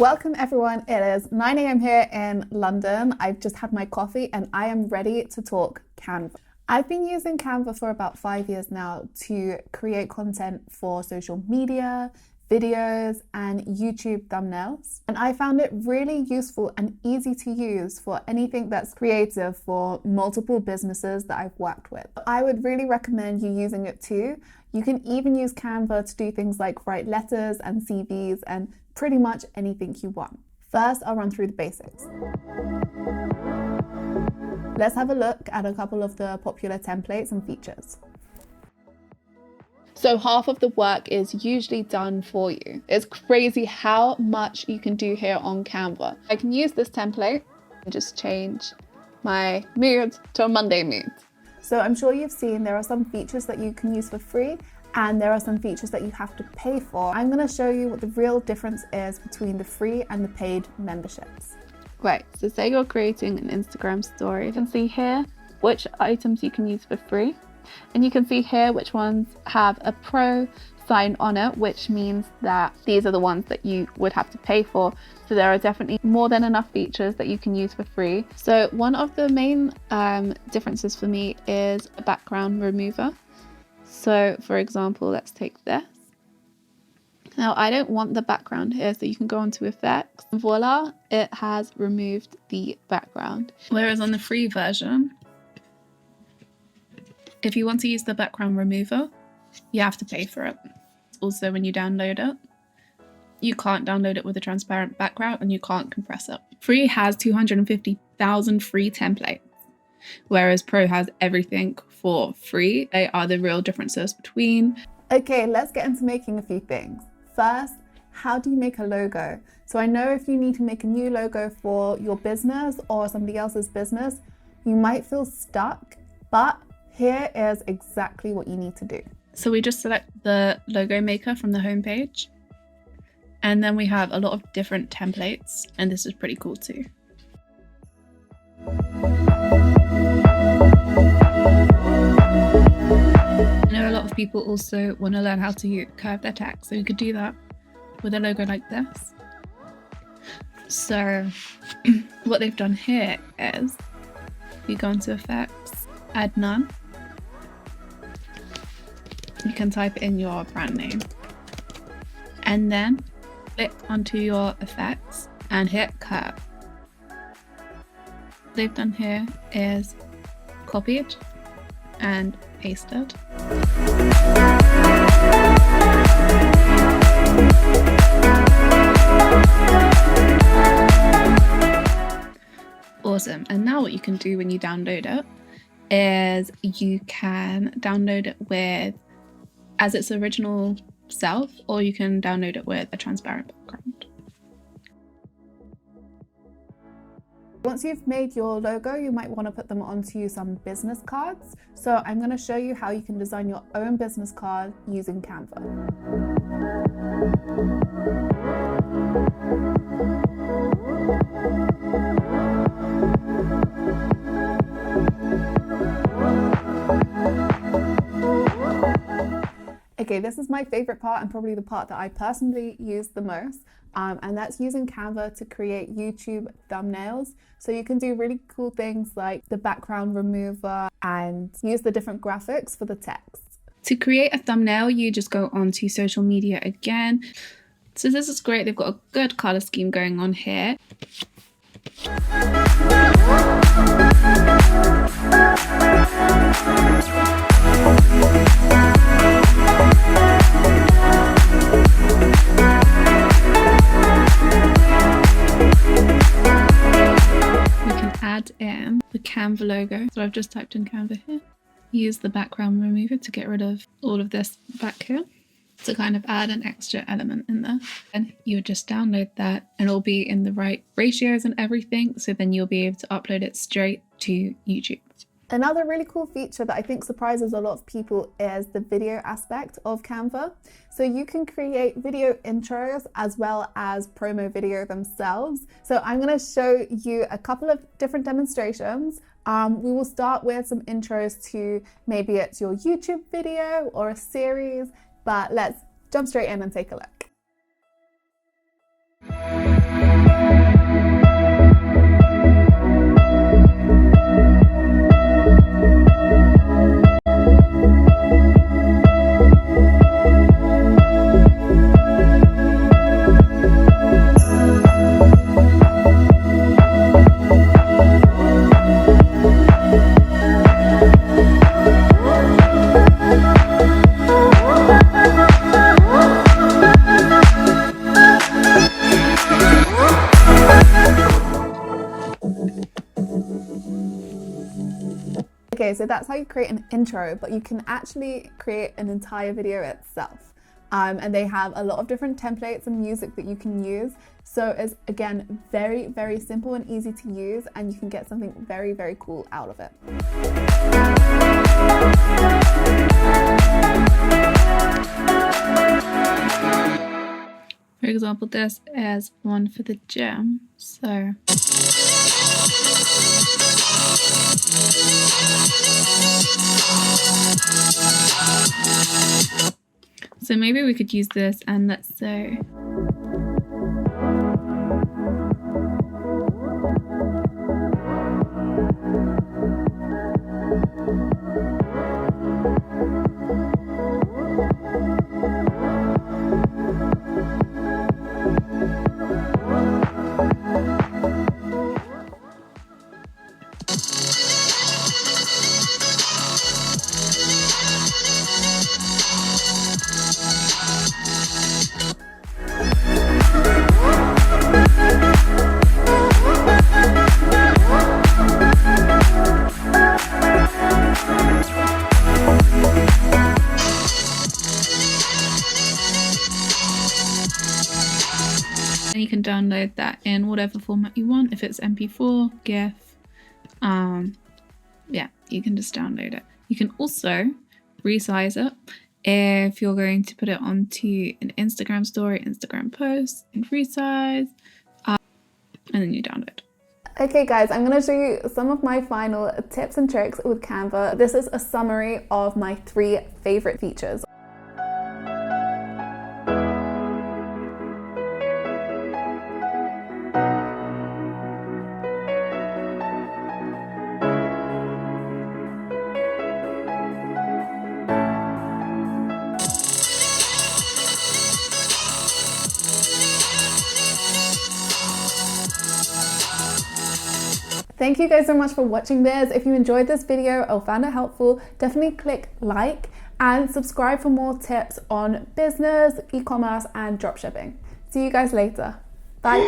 Welcome everyone, it is 9 a.m. here in London. I've just had my coffee and I am ready to talk Canva. I've been using Canva for about 5 years now to create content for social media, videos and YouTube thumbnails. And I found it really useful and easy to use for anything that's creative for multiple businesses that I've worked with. I would really recommend you using it too. You can even use Canva to do things like write letters and CVs and pretty much anything you want. First, I'll run through the basics. Let's have a look at a couple of the popular templates and features. So half of the work is usually done for you. It's crazy how much you can do here on Canva. I can use this template and just change my mood to a Monday mood. So I'm sure you've seen there are some features that you can use for free and there are some features that you have to pay for. I'm going to show you what the real difference is between the free and the paid memberships. Right, so say you're creating an Instagram story. You can see here which items you can use for free. And you can see here which ones have a pro sign on it, which means that these are the ones that you would have to pay for. So there are definitely more than enough features that you can use for free. So one of the main differences for me is a background remover. So for example, let's take this. Now I don't want the background here, so you can go onto effects. Voila, it has removed the background. Whereas on the free version, if you want to use the background remover, you have to pay for it. Also, when you download it, you can't download it with a transparent background and you can't compress it. Free has 250,000 free templates, whereas Pro has everything for free. They are the real differences between. Okay, let's get into making a few things. First, how do you make a logo? So I know if you need to make a new logo for your business or somebody else's business, you might feel stuck, but here is exactly what you need to do. So we just select the logo maker from the homepage, and then we have a lot of different templates, and this is pretty cool too. I know a lot of people also want to learn how to curve their text, so you could do that with a logo like this. So what they've done here is you go into effects, add none. You can type in your brand name and then click onto your effects and hit curve. What they've done here is copied and pasted. Awesome. And now what you can do when you download it is you can download it with as its original self, or you can download it with a transparent background. Once you've made your logo, you might want to put them onto some business cards. So I'm going to show you how you can design your own business card using Canva. Okay, this is my favorite part and probably the part that I personally use the most, and that's using Canva to create YouTube thumbnails. So you can do really cool things like the background remover and use the different graphics for the text. To create a thumbnail, you just go onto social media again. So this is great. They've got a good color scheme going on here. In the Canva logo. So I've just typed in Canva here. Use the background remover to get rid of all of this back here to kind of add an extra element in there. And you would just download that and it'll be in the right ratios and everything. So then you'll be able to upload it straight to YouTube. Another really cool feature that I think surprises a lot of people is the video aspect of Canva. So you can create video intros as well as promo video themselves. So I'm going to show you a couple of different demonstrations. We will start with some intros to maybe it's your YouTube video or a series, but let's jump straight in and take a look. Okay, so that's how you create an intro, but you can actually create an entire video itself. And they have a lot of different templates and music that you can use. So it's, again, very, very simple and easy to use, and you can get something very, very cool out of it. For example, this is one for the gym. So maybe we could use this, and let's say you can download that in whatever format you want. If it's MP4, GIF, yeah, you can just download it. You can also resize it if you're going to put it onto an Instagram story, Instagram post, and resize, and then you download. Okay guys, I'm going to show you some of my final tips and tricks with Canva. This is a summary of my 3 favorite features. Thank you guys so much for watching this. If you enjoyed this video or found it helpful, definitely click like and subscribe for more tips on business, e-commerce, and dropshipping. See you guys later. Bye.